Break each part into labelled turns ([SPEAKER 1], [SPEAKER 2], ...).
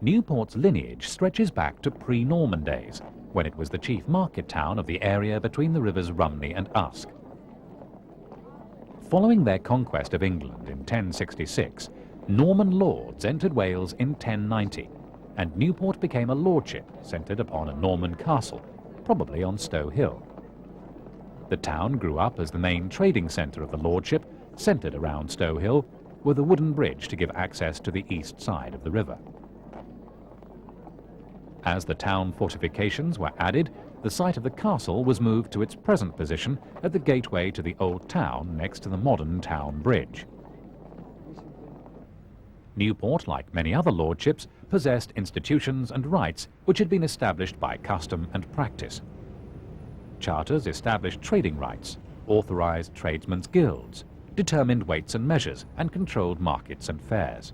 [SPEAKER 1] Newport's lineage stretches back to pre-Norman days, when it was the chief market town of the area between the rivers Rumney and Usk. Following their conquest of England in 1066, Norman lords entered Wales in 1090, and Newport became a lordship centred upon a Norman castle, probably on Stow Hill. The town grew up as the main trading centre of the lordship, centred around Stow Hill, with a wooden bridge to give access to the east side of the river. As the town fortifications were added, the site of the castle was moved to its present position at the gateway to the old town next to the modern town bridge. Newport, like many other lordships, possessed institutions and rights which had been established by custom and practice. Charters established trading rights, authorized tradesmen's guilds, determined weights and measures, and controlled markets and fairs.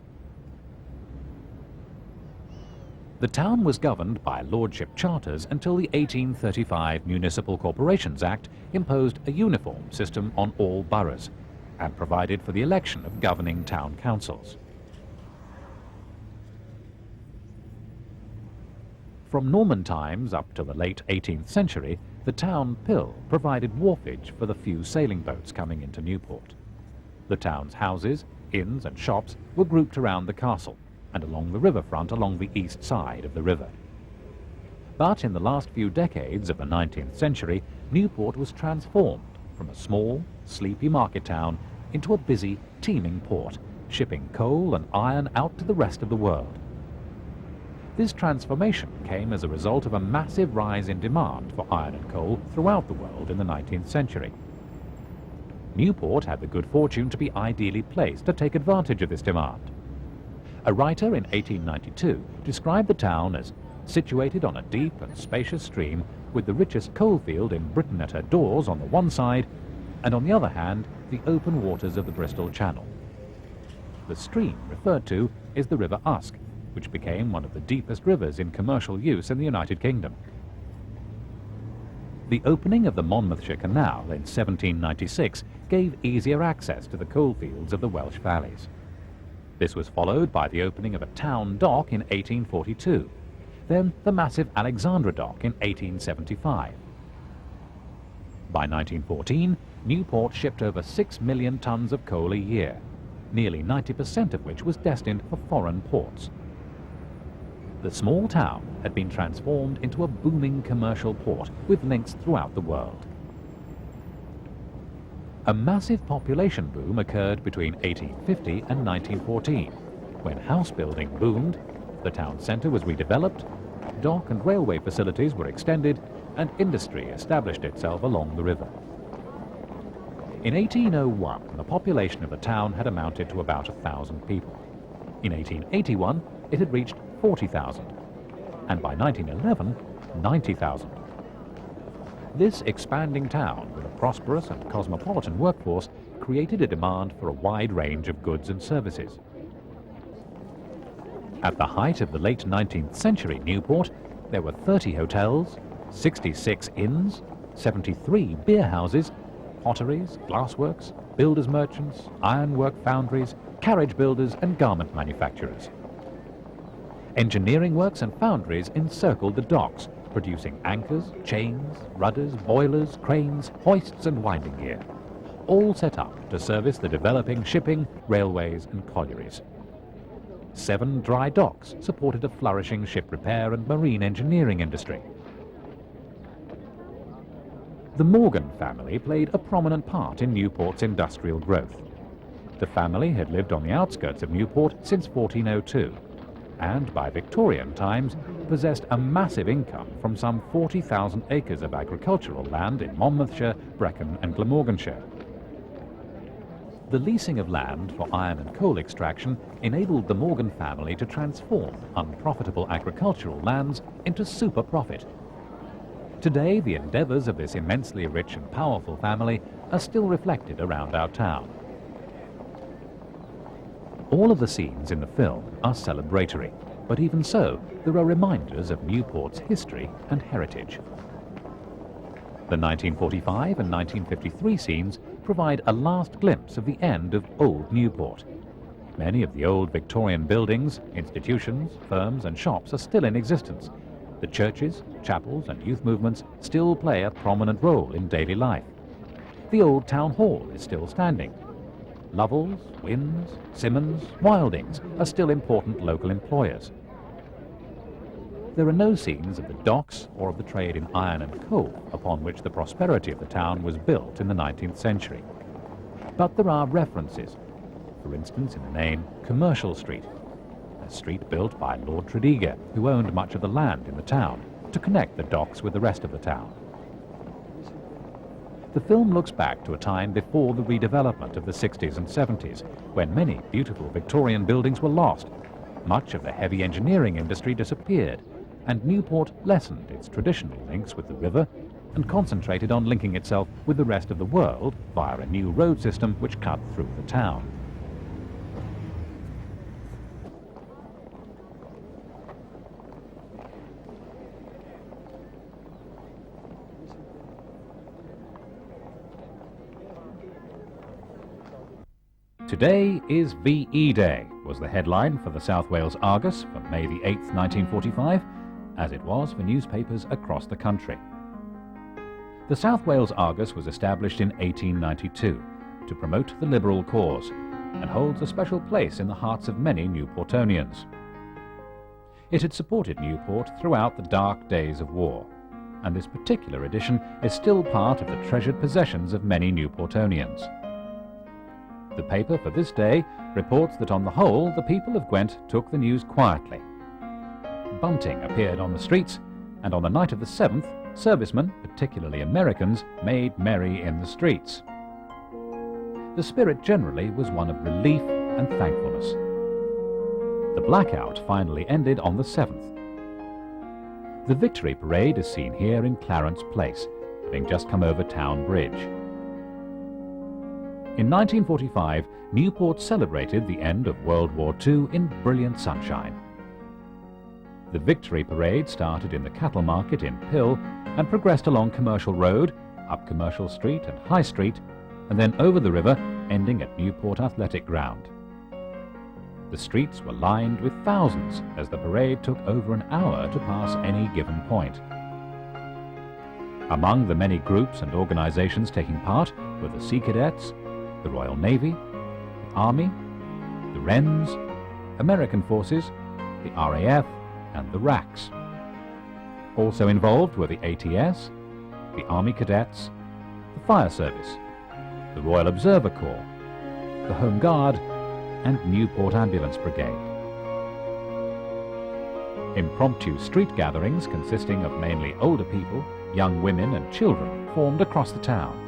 [SPEAKER 1] The town was governed by lordship charters until the 1835 Municipal Corporations Act imposed a uniform system on all boroughs and provided for the election of governing town councils. From Norman times up to the late 18th century, the town pill provided wharfage for the few sailing boats coming into Newport. The town's houses, inns and shops were grouped around the castle and along the riverfront along the east side of the river. But in the last few decades of the 19th century, Newport was transformed from a small, sleepy market town into a busy, teeming port, shipping coal and iron out to the rest of the world. This transformation came as a result of a massive rise in demand for iron and coal throughout the world in the 19th century. Newport had the good fortune to be ideally placed to take advantage of this demand. A writer in 1892 described the town as situated on a deep and spacious stream with the richest coalfield in Britain at her doors on the one side, and on the other hand, the open waters of the Bristol Channel. The stream referred to is the River Usk, which became one of the deepest rivers in commercial use in the United Kingdom. The opening of the Monmouthshire Canal in 1796 gave easier access to the coalfields of the Welsh valleys. This was followed by the opening of a town dock in 1842, then the massive Alexandra dock in 1875. By 1914, Newport shipped over 6 million tons of coal a year, nearly 90% of which was destined for foreign ports. The small town had been transformed into a booming commercial port with links throughout the world. A massive population boom occurred between 1850 and 1914, when house building boomed, the town centre was redeveloped, dock and railway facilities were extended, and industry established itself along the river. In 1801, the population of the town had amounted to about 1,000 people. In 1881, it had reached 40,000, and by 1911, 90,000. This expanding town, with a prosperous and cosmopolitan workforce, created a demand for a wide range of goods and services. At the height of the late 19th century Newport, there were 30 hotels, 66 inns, 73 beer houses, potteries, glassworks, builders' merchants, ironwork foundries, carriage builders and garment manufacturers. Engineering works and foundries encircled the docks, producing anchors, chains, rudders, boilers, cranes, hoists and winding gear, all set up to service the developing shipping, railways and collieries. 7 dry docks supported a flourishing ship repair and marine engineering industry. The Morgan family played a prominent part in Newport's industrial growth. The family had lived on the outskirts of Newport since 1402, and by Victorian times possessed a massive income from some 40,000 acres of agricultural land in Monmouthshire, Brecon and Glamorganshire. The leasing of land for iron and coal extraction enabled the Morgan family to transform unprofitable agricultural lands into super profit. Today, the endeavours of this immensely rich and powerful family are still reflected around our town. All of the scenes in the film are celebratory, but even so, there are reminders of Newport's history and heritage. The 1945 and 1953 scenes provide a last glimpse of the end of old Newport. Many of the old Victorian buildings, institutions, firms and shops are still in existence. The churches, chapels and youth movements still play a prominent role in daily life. The old town hall is still standing. Lovells, Wynns, Simmons, Wildings are still important local employers. There are no scenes of the docks or of the trade in iron and coal upon which the prosperity of the town was built in the 19th century. But there are references, for instance in the name Commercial Street, a street built by Lord Tredegar, who owned much of the land in the town, to connect the docks with the rest of the town. The film looks back to a time before the redevelopment of the 60s and 70s, when many beautiful Victorian buildings were lost. Much of the heavy engineering industry disappeared, and Newport lessened its traditional links with the river and concentrated on linking itself with the rest of the world via a new road system which cut through the town. Today is VE Day, was the headline for the South Wales Argus for May the 8th, 1945, as it was for newspapers across the country. The South Wales Argus was established in 1892 to promote the Liberal cause and holds a special place in the hearts of many Newportonians. It had supported Newport throughout the dark days of war, and this particular edition is still part of the treasured possessions of many Newportonians. The paper for this day reports that on the whole the people of Gwent took the news quietly. Bunting appeared on the streets, and on the night of the 7th, servicemen, particularly Americans, made merry in the streets. The spirit generally was one of relief and thankfulness. The blackout finally ended on the 7th. The Victory Parade is seen here in Clarence Place, having just come over Town Bridge. In 1945, Newport celebrated the end of World War II in brilliant sunshine. The Victory Parade started in the cattle market in Pill and progressed along Commercial Road, up Commercial Street and High Street, and then over the river, ending at Newport Athletic Ground. The streets were lined with thousands as the parade took over an hour to pass any given point. Among the many groups and organizations taking part were the Sea Cadets, the Royal Navy, the Army, the Wrens, American Forces, the RAF and the RACs. Also involved were the ATS, the Army Cadets, the Fire Service, the Royal Observer Corps, the Home Guard and Newport Ambulance Brigade. Impromptu street gatherings consisting of mainly older people, young women and children formed across the town.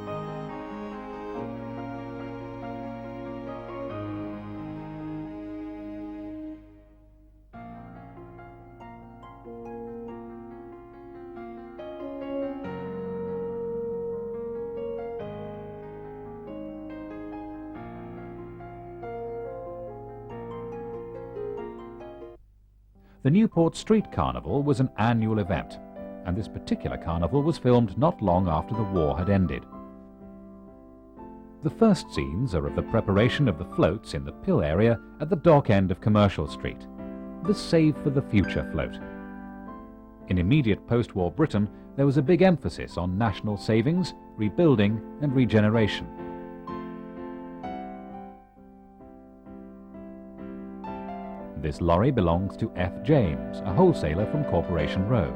[SPEAKER 1] The Newport Street Carnival was an annual event, and this particular carnival was filmed not long after the war had ended. The first scenes are of the preparation of the floats in the Pill area at the dock end of Commercial Street, the Save for the Future float. In immediate post-war Britain, there was a big emphasis on national savings, rebuilding and regeneration. This lorry belongs to F. James, a wholesaler from Corporation Road.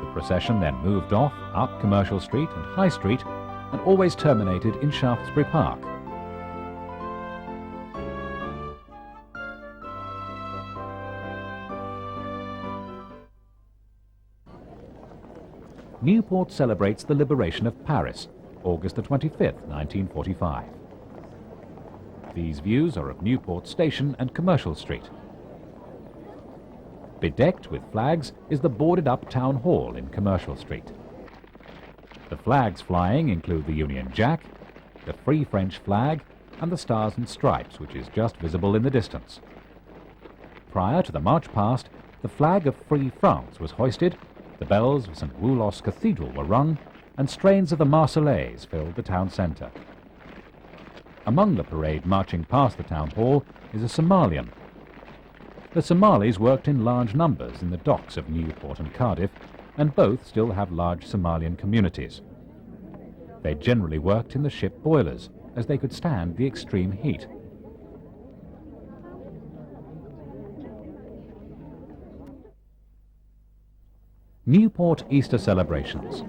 [SPEAKER 1] The procession then moved off up Commercial Street and High Street and always terminated in Shaftesbury Park. Newport celebrates the liberation of Paris, August the 25th, 1945. These views are of Newport Station and Commercial Street. Bedecked with flags is the boarded-up Town Hall in Commercial Street. The flags flying include the Union Jack, the Free French flag, and the Stars and Stripes, which is just visible in the distance. Prior to the march past, the flag of Free France was hoisted, the bells of St. Woolos Cathedral were rung, and strains of the Marseillaise filled the town centre. Among the parade marching past the town hall is a Somalian. The Somalis worked in large numbers in the docks of Newport and Cardiff, and both still have large Somalian communities. They generally worked in the ship boilers, as they could stand the extreme heat. Newport Easter celebrations.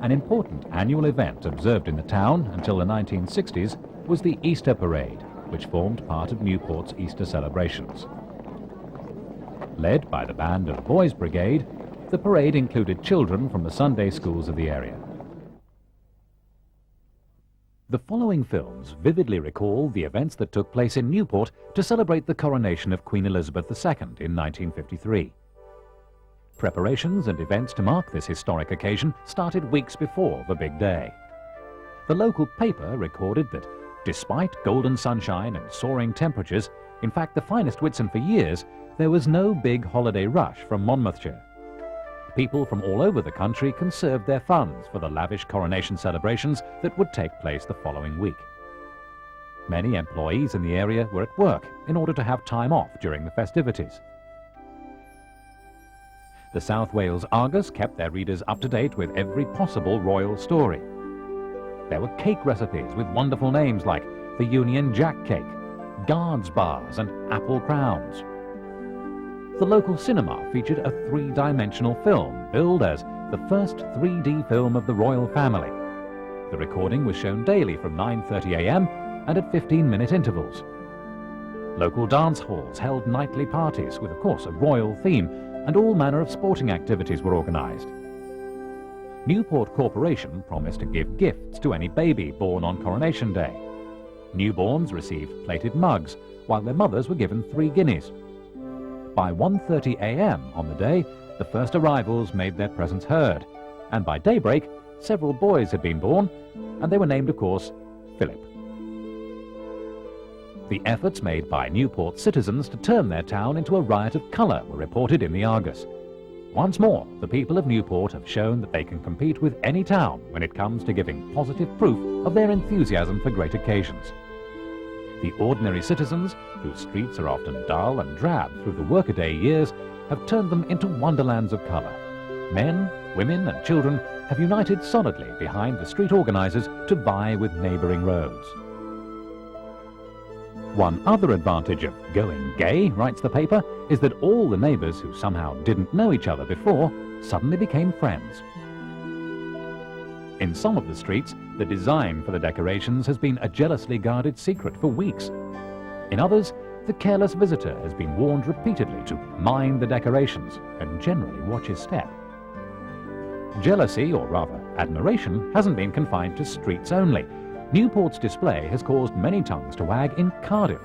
[SPEAKER 1] An important annual event observed in the town until the 1960s was the Easter Parade, which formed part of Newport's Easter celebrations. Led by the band of the Boys Brigade, the parade included children from the Sunday schools of the area. The following films vividly recall the events that took place in Newport to celebrate the coronation of Queen Elizabeth II in 1953. Preparations and events to mark this historic occasion started weeks before the big day. The local paper recorded that, despite golden sunshine and soaring temperatures, in fact the finest Whitsun for years, there was no big holiday rush from Monmouthshire. People from all over the country conserved their funds for the lavish coronation celebrations that would take place the following week. Many employees in the area were at work in order to have time off during the festivities. The South Wales Argus kept their readers up to date with every possible royal story. There were cake recipes with wonderful names like the Union Jack Cake, Guards Bars and Apple Crowns. The local cinema featured a three-dimensional film billed as the first 3D film of the royal family. The recording was shown daily from 9:30 a.m. and at 15-minute intervals. Local dance halls held nightly parties with, of course, a royal theme, and all manner of sporting activities were organised. Newport Corporation promised to give gifts to any baby born on Coronation Day. Newborns received plated mugs, while their mothers were given 3 guineas. By 1:30 a.m. on the day, the first arrivals made their presence heard, and by daybreak, several boys had been born, and they were named, of course, Philip. The efforts made by Newport citizens to turn their town into a riot of colour were reported in the Argus. Once more, the people of Newport have shown that they can compete with any town when it comes to giving positive proof of their enthusiasm for great occasions. The ordinary citizens, whose streets are often dull and drab through the workaday years, have turned them into wonderlands of colour. Men, women and children have united solidly behind the street organisers to vie with neighbouring roads. One other advantage of going gay, writes the paper, is that all the neighbours who somehow didn't know each other before suddenly became friends. In some of the streets, the design for the decorations has been a jealously guarded secret for weeks. In others, the careless visitor has been warned repeatedly to mind the decorations and generally watch his step. Jealousy, or rather admiration, hasn't been confined to streets only. Newport's display has caused many tongues to wag in Cardiff,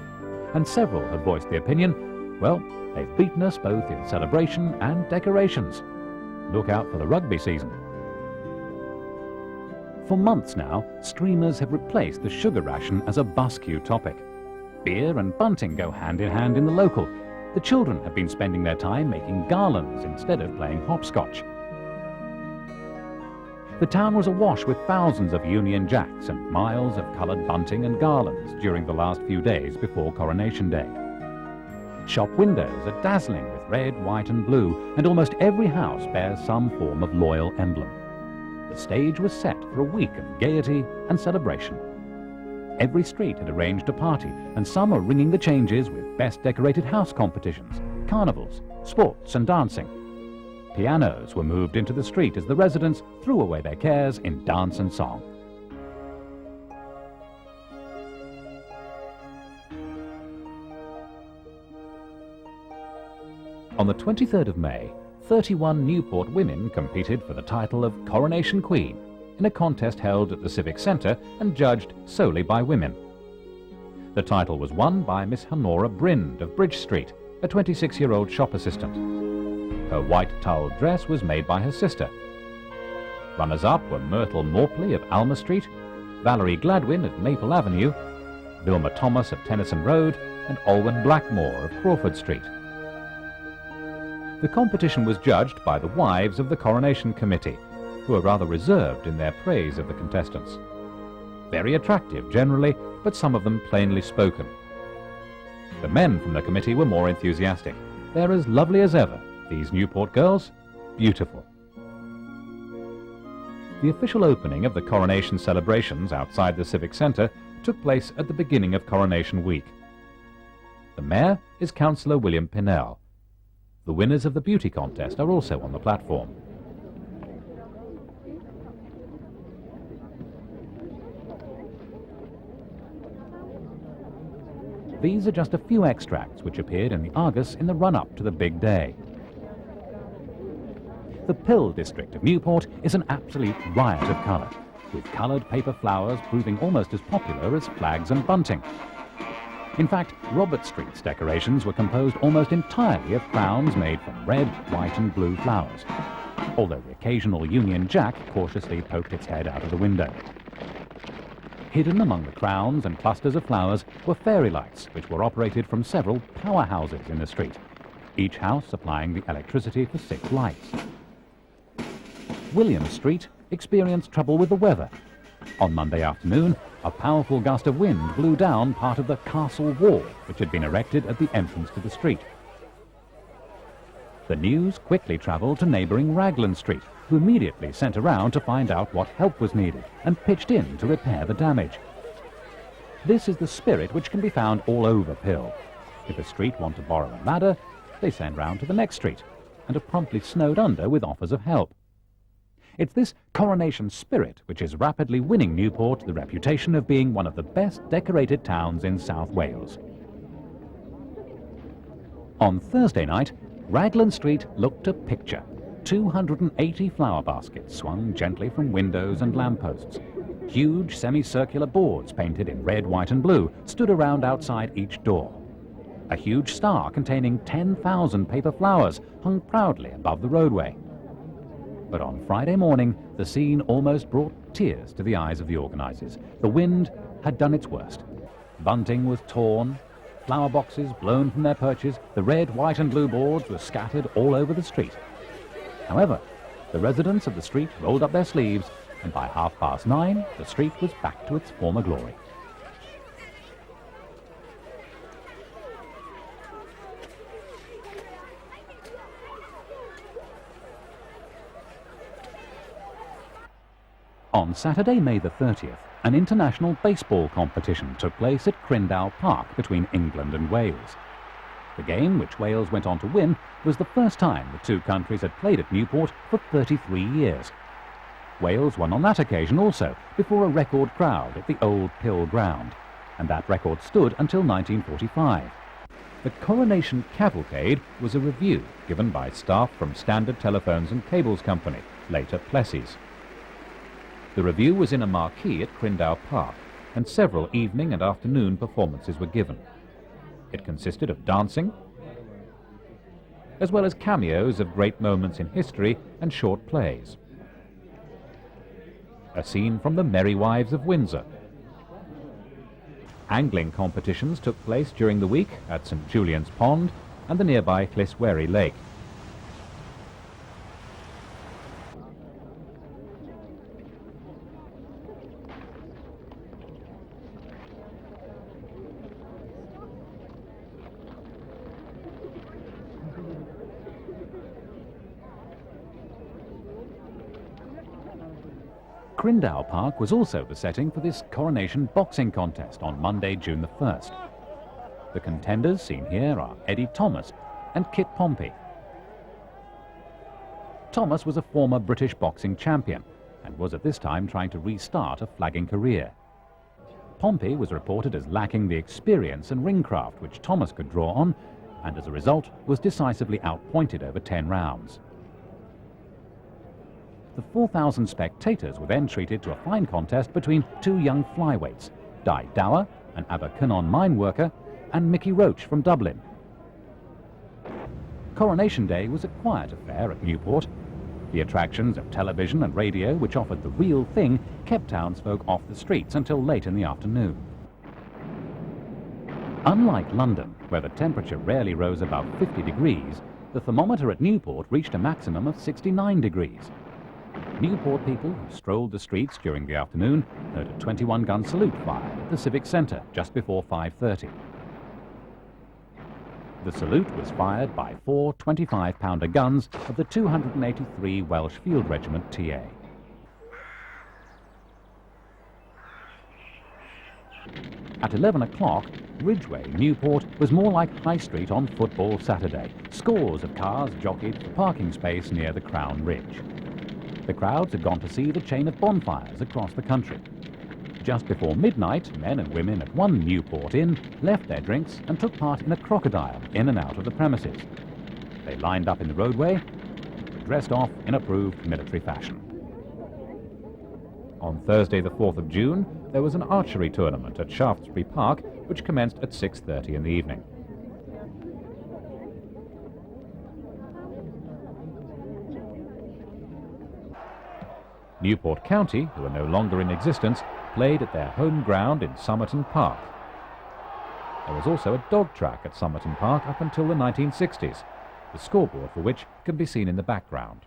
[SPEAKER 1] and several have voiced the opinion, well, they've beaten us both in celebration and decorations. Look out for the rugby season. For months now, streamers have replaced the sugar ration as a bus-queue topic. Beer and bunting go hand in hand in the local. The children have been spending their time making garlands instead of playing hopscotch. The town was awash with thousands of Union Jacks and miles of coloured bunting and garlands during the last few days before Coronation Day. Shop windows are dazzling with red, white and blue, and almost every house bears some form of loyal emblem. The stage was set for a week of gaiety and celebration. Every street had arranged a party, and some are ringing the changes with best decorated house competitions, carnivals, sports and dancing. Pianos were moved into the street as the residents threw away their cares in dance and song. On the 23rd of May, 31 Newport women competed for the title of Coronation Queen in a contest held at the Civic Centre and judged solely by women. The title was won by Miss Honora Brind of Bridge Street, a 26-year-old shop assistant. Her white towel dress was made by her sister. Runners-up were Myrtle Morpley of Alma Street, Valerie Gladwin of Maple Avenue, Vilma Thomas of Tennyson Road, and Olwen Blackmore of Crawford Street. The competition was judged by the wives of the Coronation Committee, who are rather reserved in their praise of the contestants. very attractive generally, but some of them plainly spoken. The men from the committee were more enthusiastic. They're as lovely as ever, these Newport girls, beautiful. The official opening of the coronation celebrations outside the Civic Centre took place at the beginning of Coronation Week. The mayor is Councillor William Pinnell. The winners of the beauty contest are also on the platform. These are just a few extracts which appeared in the Argus in the run-up to the big day. The Pill district of Newport is an absolute riot of colour, with coloured paper flowers proving almost as popular as flags and bunting. In fact, Robert Street's decorations were composed almost entirely of crowns made from red, white and blue flowers, although the occasional Union Jack cautiously poked its head out of the window. Hidden among the crowns and clusters of flowers were fairy lights, which were operated from several powerhouses in the street, each house supplying the electricity for 6 lights. William Street experienced trouble with the weather. On Monday afternoon, a powerful gust of wind blew down part of the castle wall, which had been erected at the entrance to the street. The news quickly travelled to neighbouring Raglan Street, who immediately sent around to find out what help was needed and pitched in to repair the damage. This is the spirit which can be found all over Pill. If a street want to borrow a ladder, they send round to the next street and are promptly snowed under with offers of help. It's this coronation spirit which is rapidly winning Newport the reputation of being one of the best decorated towns in South Wales. On Thursday night, Raglan Street looked a picture. 280 flower baskets swung gently from windows and lampposts. Huge semicircular boards painted in red, white and blue stood around outside each door. A huge star containing 10,000 paper flowers hung proudly above the roadway. But on Friday morning, the scene almost brought tears to the eyes of the organisers. The wind had done its worst. Bunting was torn, flower boxes blown from their perches, the red, white and blue boards were scattered all over the street. However, the residents of the street rolled up their sleeves, and by 9:30, the street was back to its former glory. On Saturday, May the 30th, an international baseball competition took place at Crindau Park between England and Wales. The game, which Wales went on to win, was the first time the two countries had played at Newport for 33 years. Wales won on that occasion also, before a record crowd at the old Pill ground, and that record stood until 1945. The Coronation Cavalcade was a review given by staff from Standard Telephones and Cables Company, later Plessey's. The review was in a marquee at Crindau Park, and several evening and afternoon performances were given. It consisted of dancing, as well as cameos of great moments in history and short plays. A scene from the Merry Wives of Windsor. Angling competitions took place during the week at St. Julians Pond and the nearby Clisweri Lake. Crindau Park was also the setting for this coronation boxing contest on Monday, June the 1st. The contenders seen here are Eddie Thomas and Kit Pompey. Thomas was a former British boxing champion and was at this time trying to restart a flagging career. Pompey was reported as lacking the experience and ringcraft which Thomas could draw on, and as a result was decisively outpointed over 10 rounds. The 4,000 spectators were then treated to a fine contest between two young flyweights, Di Dower, an Abercynon mine worker, and Mickey Roach from Dublin. Coronation Day was a quiet affair at Newport. The attractions of television and radio, which offered the real thing, kept townsfolk off the streets until late in the afternoon. Unlike London, where the temperature rarely rose above 50 degrees, the thermometer at Newport reached a maximum of 69 degrees. Newport people who strolled the streets during the afternoon heard a 21-gun salute fired at the Civic Centre just before 5:30. The salute was fired by 4 25-pounder guns of the 283 Welsh Field Regiment TA. At 11 o'clock, Ridgway, Newport, was more like High Street on Football Saturday. Scores of cars jockeyed for parking space near the Crown Ridge. The crowds had gone to see the chain of bonfires across the country. Just before midnight, men and women at one Newport inn left their drinks and took part in a crocodile in and out of the premises. They lined up in the roadway and were dressed off in approved military fashion. On Thursday the 4th of June, there was an archery tournament at Shaftesbury Park, which commenced at 6:30 in the evening. Newport County, who are no longer in existence, played at their home ground in Somerton Park. There was also a dog track at Somerton Park up until the 1960s, the scoreboard for which can be seen in the background.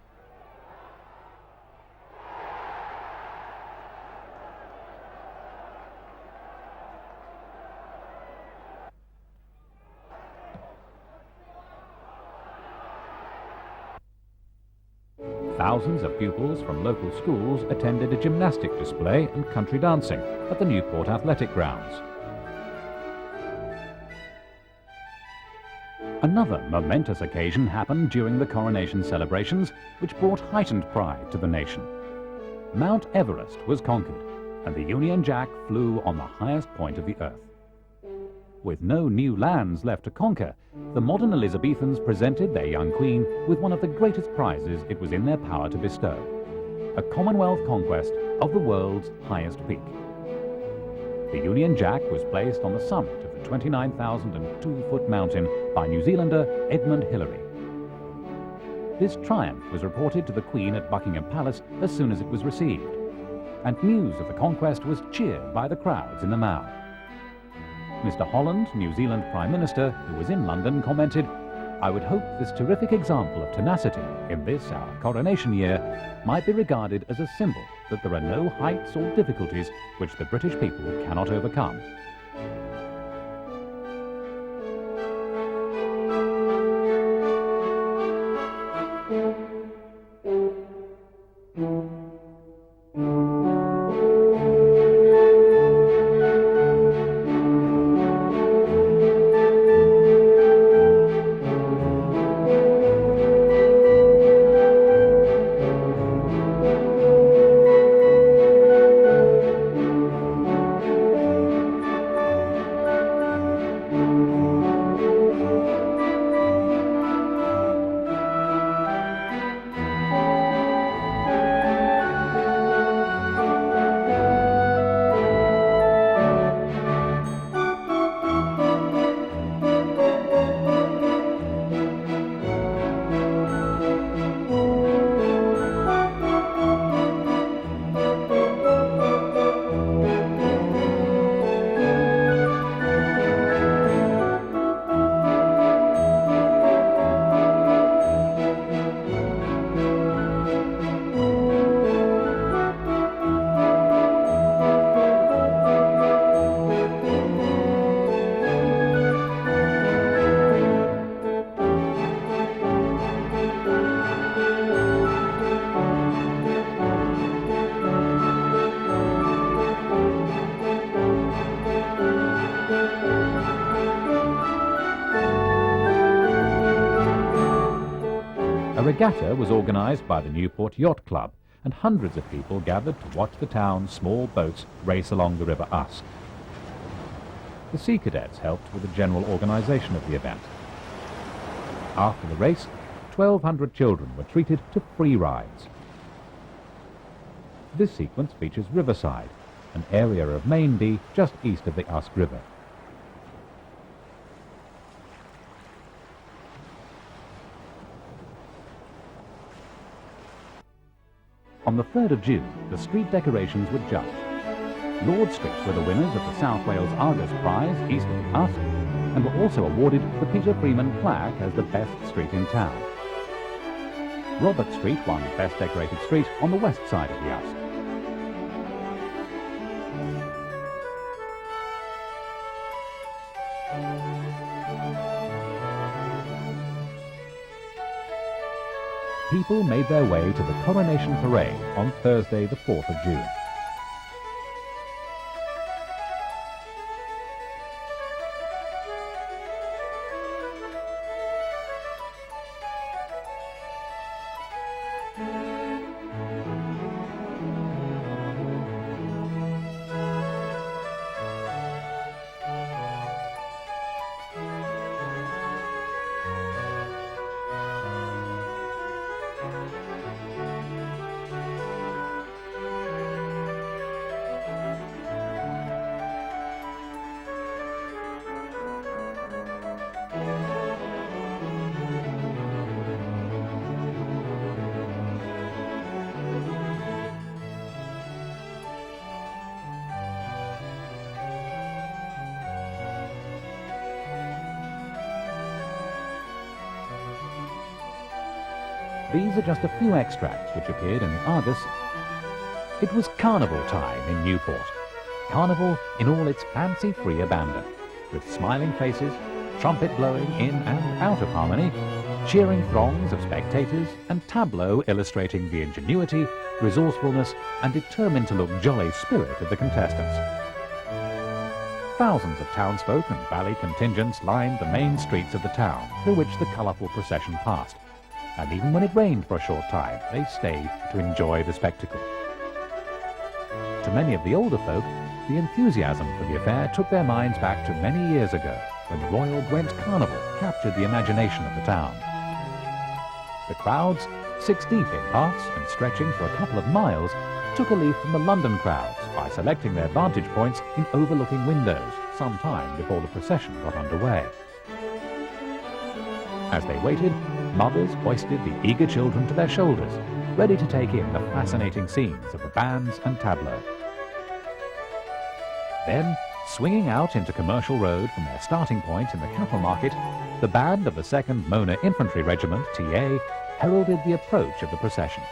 [SPEAKER 1] Thousands of pupils from local schools attended a gymnastic display and country dancing at the Newport Athletic Grounds. Another momentous occasion happened during the coronation celebrations, which brought heightened pride to the nation. Mount Everest was conquered, and the Union Jack flew on the highest point of the earth. With no new lands left to conquer, the modern Elizabethans presented their young queen with one of the greatest prizes it was in their power to bestow, a Commonwealth conquest of the world's highest peak. The Union Jack was placed on the summit of the 29,002-foot mountain by New Zealander Edmund Hillary. This triumph was reported to the Queen at Buckingham Palace as soon as it was received, and news of the conquest was cheered by the crowds in the Mall. Mr. Holland, New Zealand Prime Minister, who was in London, commented, "I would hope this terrific example of tenacity in this, our coronation year, might be regarded as a symbol that there are no heights or difficulties which the British people cannot overcome." A regatta was organised by the Newport Yacht Club, and hundreds of people gathered to watch the town's small boats race along the River Usk. The Sea Cadets helped with the general organisation of the event. After the race, 1,200 children were treated to free rides. This sequence features Riverside, an area of Maindee just east of the Usk River. On the 3rd of June, the street decorations were judged. Lord Street were the winners of the South Wales Argus Prize east of the Usk, and were also awarded the Peter Freeman plaque as the best street in town. Robert Street won Best Decorated Street on the west side of the Usk. People made their way to the Coronation Parade on Thursday the 4th of June. These are just a few extracts which appeared in the Argus. It was carnival time in Newport. Carnival in all its fancy-free abandon, with smiling faces, trumpet blowing in and out of harmony, cheering throngs of spectators, and tableaux illustrating the ingenuity, resourcefulness, and determined-to-look jolly spirit of the contestants. Thousands of townsfolk and ballet contingents lined the main streets of the town through which the colourful procession passed. And even when it rained for a short time, they stayed to enjoy the spectacle. To many of the older folk, the enthusiasm for the affair took their minds back to many years ago, when the Royal Gwent Carnival captured the imagination of the town. The crowds, 6 deep in parts and stretching for a couple of miles, took a leaf from the London crowds by selecting their vantage points in overlooking windows some time before the procession got underway. As they waited, mothers hoisted the eager children to their shoulders, ready to take in the fascinating scenes of the bands and tableaux. Then, swinging out into Commercial Road from their starting point in the Cattle Market, the band of the 2nd Mona Infantry Regiment, TA, heralded the approach of the procession.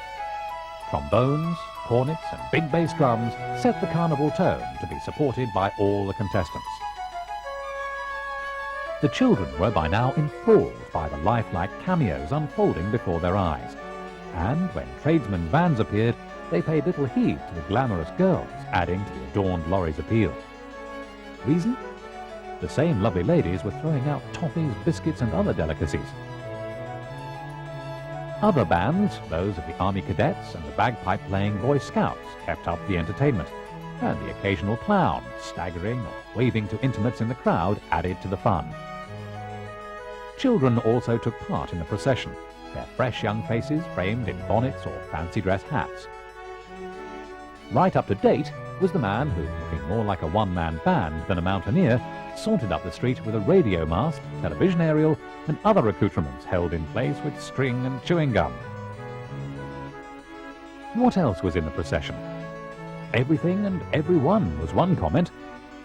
[SPEAKER 1] Trombones, cornets and big bass drums set the carnival tone to be supported by all the contestants. The children were by now enthralled by the lifelike cameos unfolding before their eyes, and when tradesmen's vans appeared, they paid little heed to the glamorous girls adding to the adorned lorry's appeal. Reason? The same lovely ladies were throwing out toffees, biscuits and other delicacies. Other bands, those of the Army Cadets and the bagpipe-playing Boy Scouts, kept up the entertainment, and the occasional clown, staggering or waving to intimates in the crowd, added to the fun. Children also took part in the procession, their fresh young faces framed in bonnets or fancy dress hats. Right up to date was the man who, looking more like a one-man band than a mountaineer, sauntered up the street with a radio mast, television aerial, and other accoutrements held in place with string and chewing gum. What else was in the procession? Everything and everyone was one comment.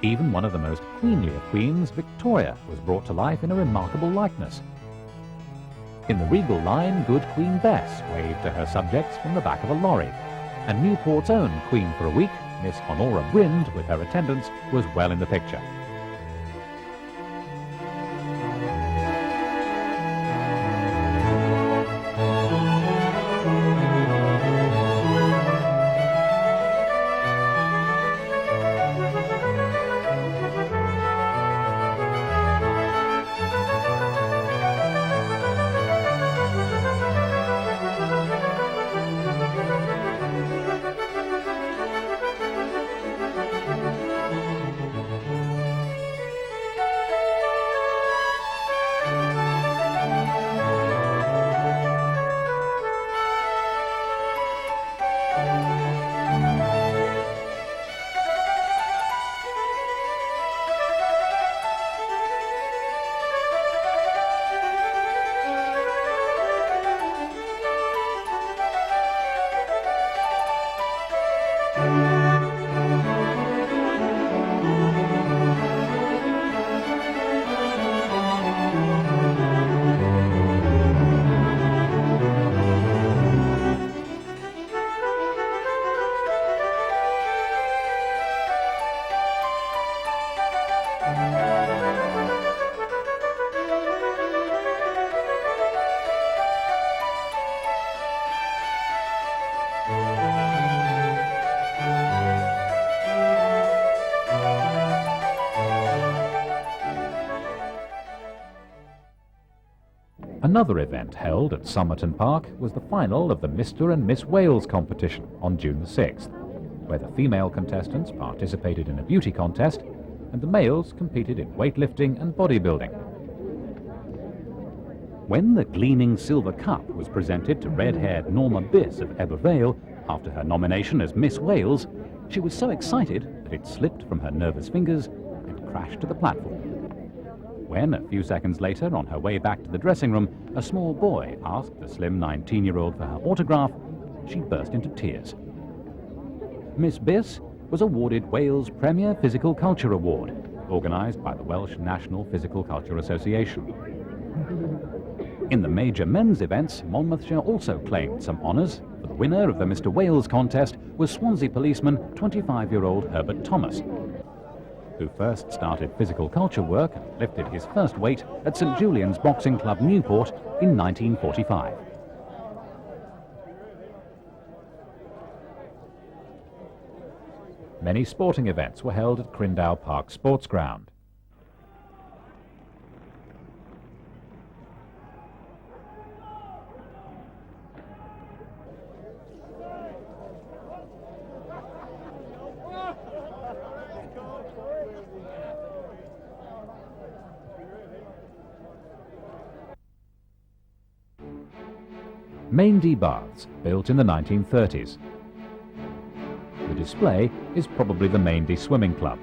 [SPEAKER 1] Even one of the most queenly of queens, Victoria, was brought to life in a remarkable likeness. In the regal line, good Queen Bess waved to her subjects from the back of a lorry, and Newport's own Queen for a week, Miss Honora Brind, with her attendants, was well in the picture. Another event held at Somerton Park was the final of the Mr. and Miss Wales competition on June the 6th, where the female contestants participated in a beauty contest and the males competed in weightlifting and bodybuilding. When the gleaming silver cup was presented to red-haired Norma Biss of Ebbw Vale after her nomination as Miss Wales, she was so excited that it slipped from her nervous fingers and crashed to the platform. When, a few seconds later, on her way back to the dressing room, a small boy asked the slim 19-year-old for her autograph, she burst into tears. Miss Biss was awarded Wales' Premier Physical Culture Award, organised by the Welsh National Physical Culture Association. In the major men's events, Monmouthshire also claimed some honours, for the winner of the Mr. Wales contest was Swansea policeman 25-year-old Herbert Thomas, who first started physical culture work and lifted his first weight at St. Julian's Boxing Club, Newport, in 1945. Many sporting events were held at Crindau Park Sports Ground. Maindee baths, built in the 1930s. The display is probably the Maindee Swimming Club.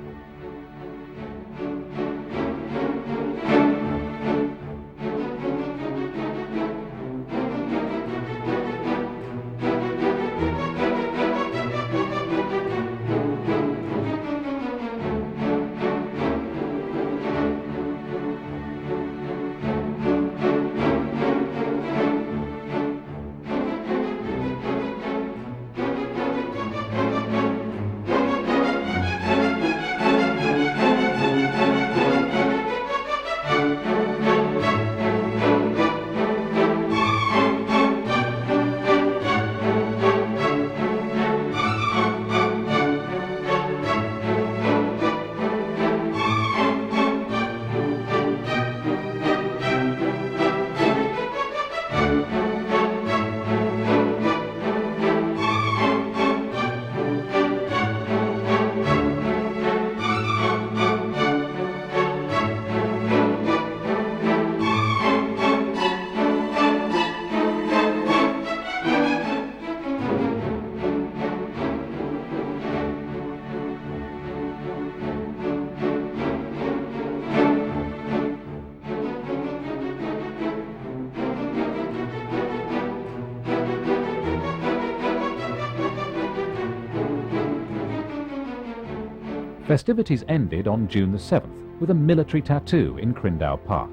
[SPEAKER 1] Festivities ended on June the 7th with a military tattoo in Crindau Park.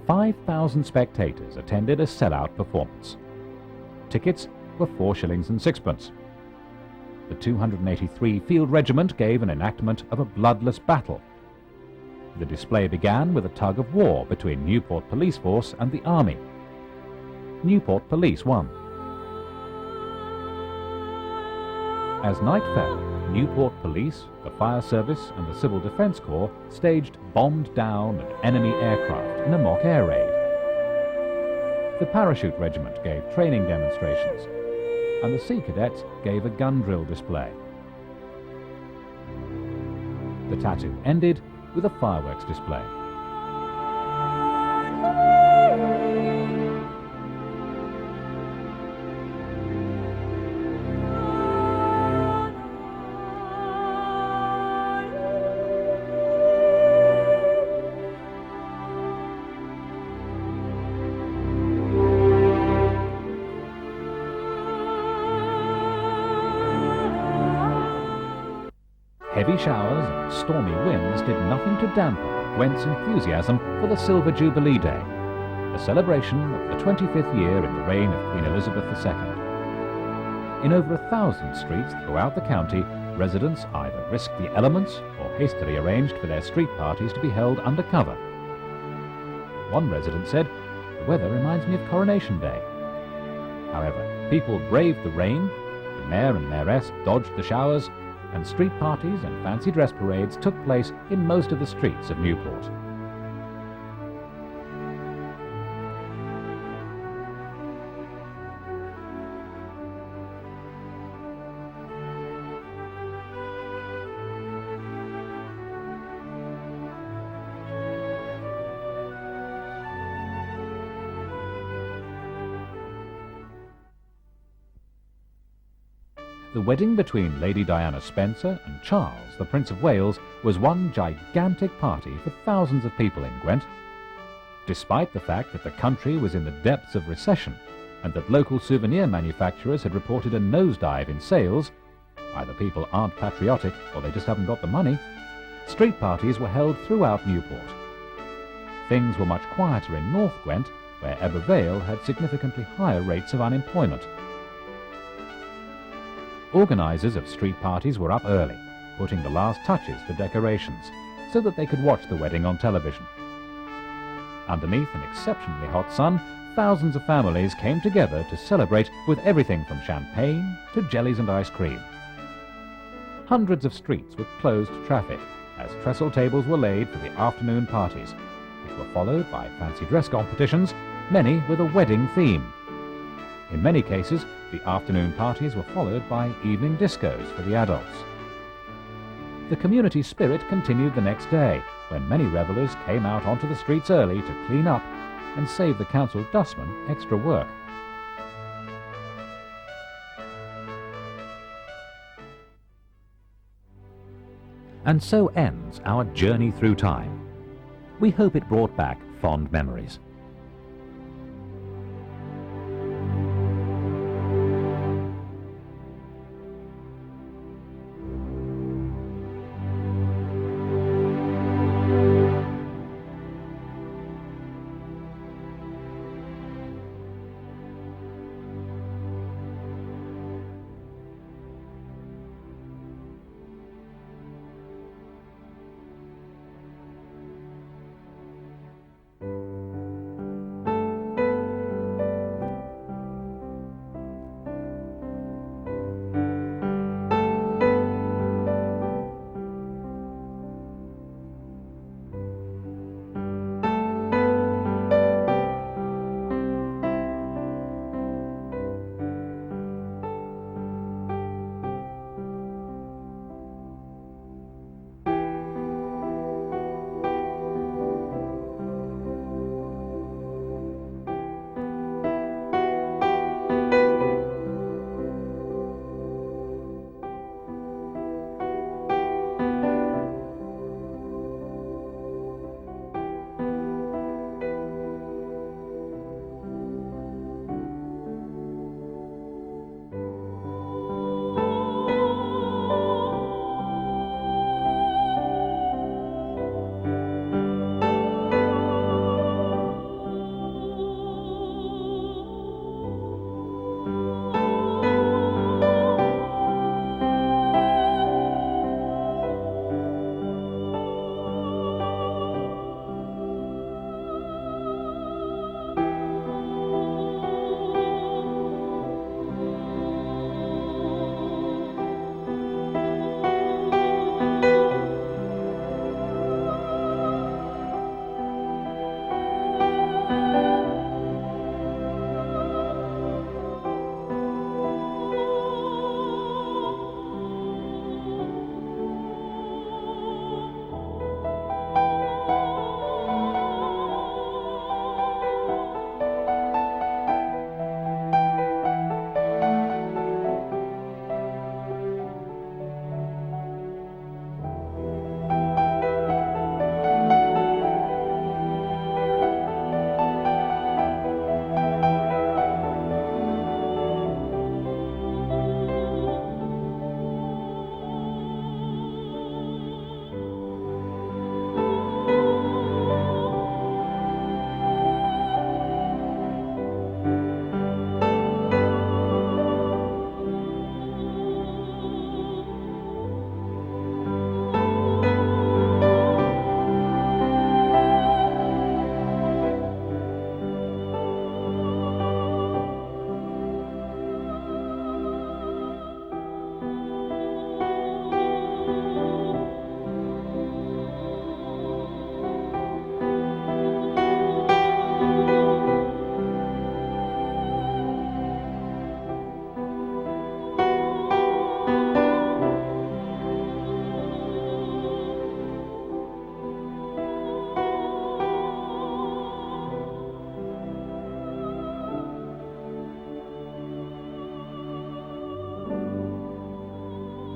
[SPEAKER 1] 5,000 spectators attended a sell-out performance. Tickets were 4 shillings and sixpence. The 283 Field Regiment gave an enactment of a bloodless battle. The display began with a tug of war between Newport Police Force and the Army. Newport Police won. As night fell, Newport Police, the Fire Service and the Civil Defence Corps staged bombed down and enemy aircraft in a mock air raid. The Parachute Regiment gave training demonstrations, and the Sea Cadets gave a gun drill display. The tattoo ended with a fireworks display. Heavy showers and stormy winds did nothing to dampen Gwent's enthusiasm for the Silver Jubilee Day, a celebration of the 25th year in the reign of Queen Elizabeth II. In over 1,000 streets throughout the county, residents either risked the elements or hastily arranged for their street parties to be held under cover. One resident said, "The weather reminds me of Coronation Day." However, people braved the rain, the mayor and mayoress dodged the showers, and street parties and fancy dress parades took place in most of the streets of Newport. the wedding between Lady Diana Spencer and Charles, the Prince of Wales, was one gigantic party for thousands of people in Gwent. Despite the fact that the country was in the depths of recession and that local souvenir manufacturers had reported a nosedive in sales, either people aren't patriotic or they just haven't got the money, street parties were held throughout Newport. Things were much quieter in North Gwent, where Ebbw Vale had significantly higher rates of unemployment. Organisers of street parties were up early, putting the last touches to decorations, so that they could watch the wedding on television. Underneath an exceptionally hot sun, thousands of families came together to celebrate with everything from champagne to jellies and ice cream. Hundreds of streets were closed to traffic as trestle tables were laid for the afternoon parties, which were followed by fancy dress competitions, many with a wedding theme. In many cases, the afternoon parties were followed by evening discos for the adults. The community spirit continued the next day, when many revellers came out onto the streets early to clean up and save the council dustmen extra work. And so ends our journey through time. We hope it brought back fond memories.